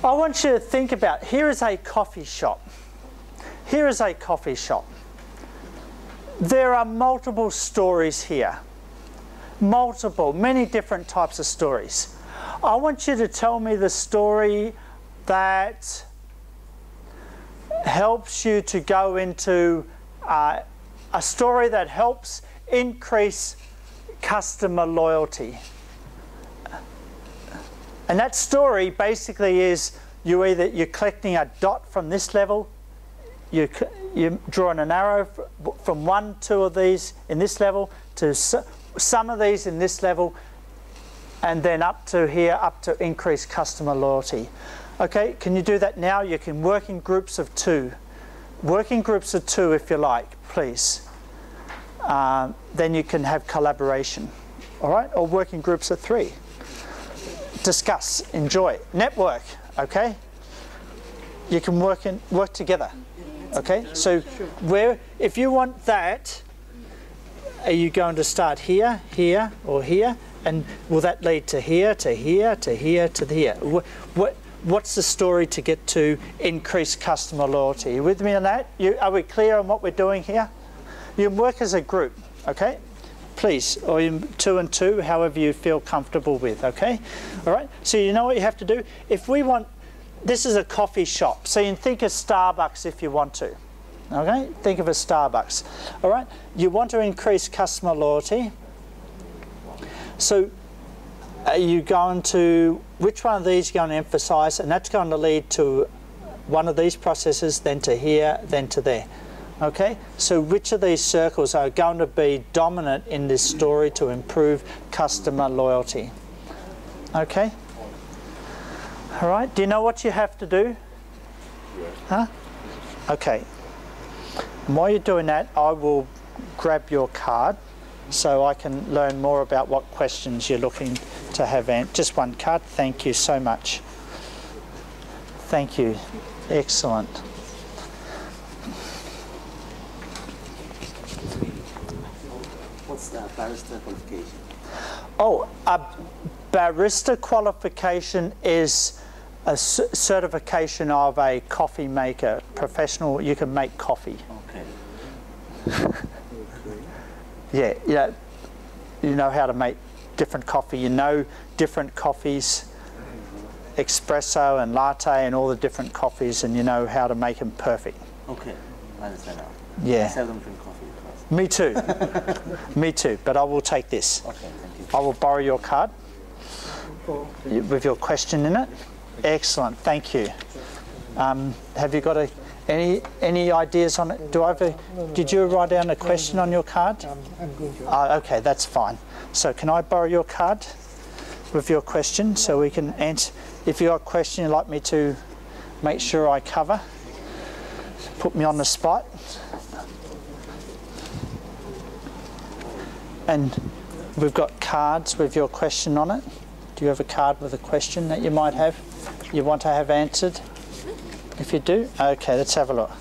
I want you to think about, here is a coffee shop. Here is a coffee shop. There are multiple stories here. many different types of stories. I want you to tell me the story that helps you to go into a story that helps increase customer loyalty. And that story basically is you're collecting a dot from this level, you're drawing an arrow from 1, 2 of these in this level to some of these in this level, and then up to here, up to increase customer loyalty. Okay, can you do that now? You can work in groups of 2. Work in groups of 2 if you like, please. Then you can have collaboration, all right? Or work in groups of 3. Discuss, enjoy, network, okay? You can work together, okay? So if you want that, are you going to start here, here, or here? And will that lead to here, to here, to here, to here? What's the story to get to increase customer loyalty? Are you with me on that? Are we clear on what we're doing here? You can work as a group, okay? Please, or 2 and 2, however you feel comfortable with, okay? All right, so you know what you have to do? If we want, this is a coffee shop, so you can think of Starbucks if you want to, okay? Think of a Starbucks, all right? You want to increase customer loyalty. So are you going to, which one of these are you going to emphasise? And that's going to lead to one of these processes, then to here, then to there. Okay, so which of these circles are going to be dominant in this story to improve customer loyalty? Okay. All right, do you know what you have to do? Huh? Okay. And while you're doing that, I will grab your card so I can learn more about what questions you're looking to have. Just one card. Thank you so much. Thank you. Excellent. What's the barrister qualification? Oh, a barista qualification is a certification of a coffee maker, professional. You can make coffee. Okay. Yeah, you know how to make different coffee. You know different coffees, espresso and latte and all the different coffees, and you know how to make them perfect. Okay, I understand now. Yeah. I seldom drink coffee. Me too. Me too, but I will take this. Okay, thank you. I will borrow your card with your question in it. Excellent, thank you. Have you got any ideas on it? Did you write down a question on your card? I'm going to. Okay, that's fine. So can I borrow your card with your question so we can answer? If you've got a question you'd like me to make sure I cover, put me on the spot. And we've got cards with your question on it. Do you have a card with a question that you might have, you want to have answered? If you do, okay, let's have a look.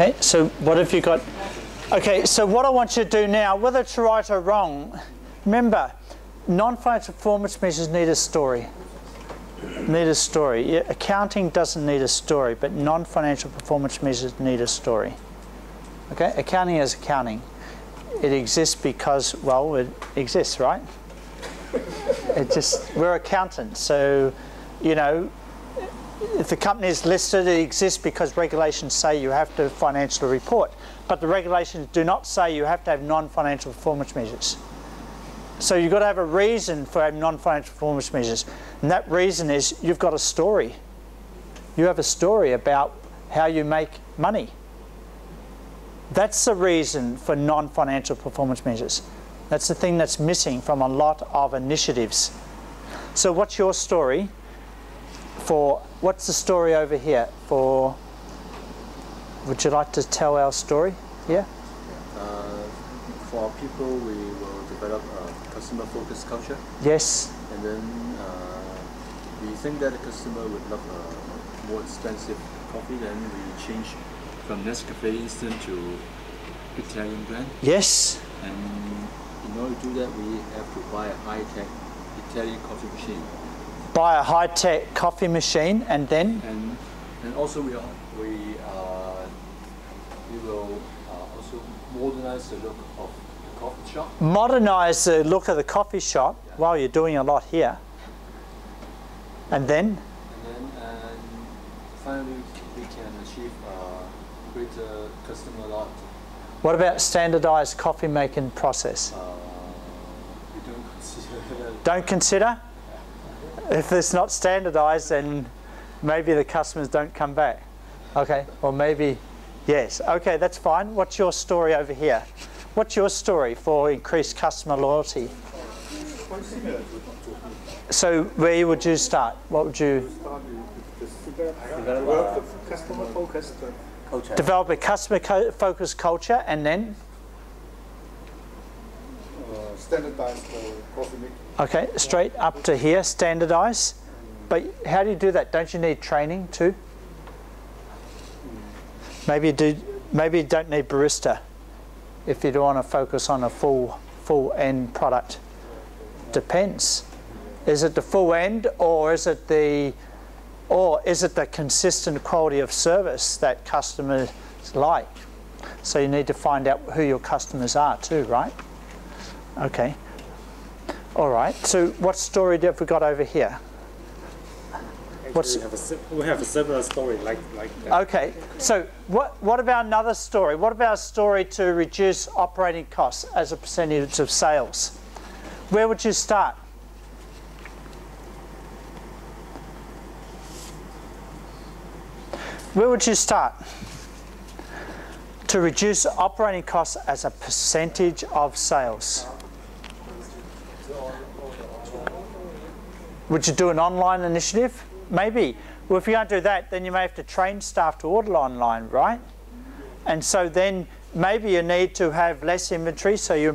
Okay, so what have you got? Okay, so what I want you to do now, whether it's right or wrong, remember, non-financial performance measures need a story. Need a story. Yeah, accounting doesn't need a story, but non-financial performance measures need a story. Okay, accounting is accounting. It exists because, well, it exists, right? We're accountants, so, you know, if the company is listed, it exists because regulations say you have to financially report. But the regulations do not say you have to have non-financial performance measures. So you've got to have a reason for having non-financial performance measures. And that reason is you've got a story. You have a story about how you make money. That's the reason for non-financial performance measures. That's the thing that's missing from a lot of initiatives. So what's your story for, what's the story over here for, would you like to tell our story? Yeah? For our people, we will develop a customer-focused culture. Yes. And then we think that the customer would love a more expensive coffee, then we change from Nescafe Instant to Italian brand. Yes. And in order to do that, we have to buy a high-tech Italian coffee machine. Buy a high-tech coffee machine, and then? And also we will also modernize the look of the coffee shop. Modernize the look of the coffee shop. Yeah. Wow, you're doing a lot here. And then? And finally, we can achieve greater customer loyalty. What about standardized coffee making process? We don't consider that. Don't consider? If it's not standardized, then maybe the customers don't come back. Okay, or maybe, yes. Okay, that's fine. What's your story over here? What's your story for increased customer loyalty? So where would you start? What would you? Develop customer-focused culture. Develop a customer-focused culture, and then? standardized coffee making. Okay, straight up to here, standardize. But how do you do that? Don't you need training too? Maybe you don't need barista if you don't want to focus on a full end product. Depends. Is it the full end, or is it the consistent quality of service that customers like? So you need to find out who your customers are too, right? Okay. All right. So what story have we got over here? We have a similar story like that. Okay. So what about another story? What about a story to reduce operating costs as a percentage of sales? Where would you start? Where would you start? To reduce operating costs as a percentage of sales. Would you do an online initiative? Maybe. Well, if you don't do that, then you may have to train staff to order online, right? And so then maybe you need to have less inventory, so you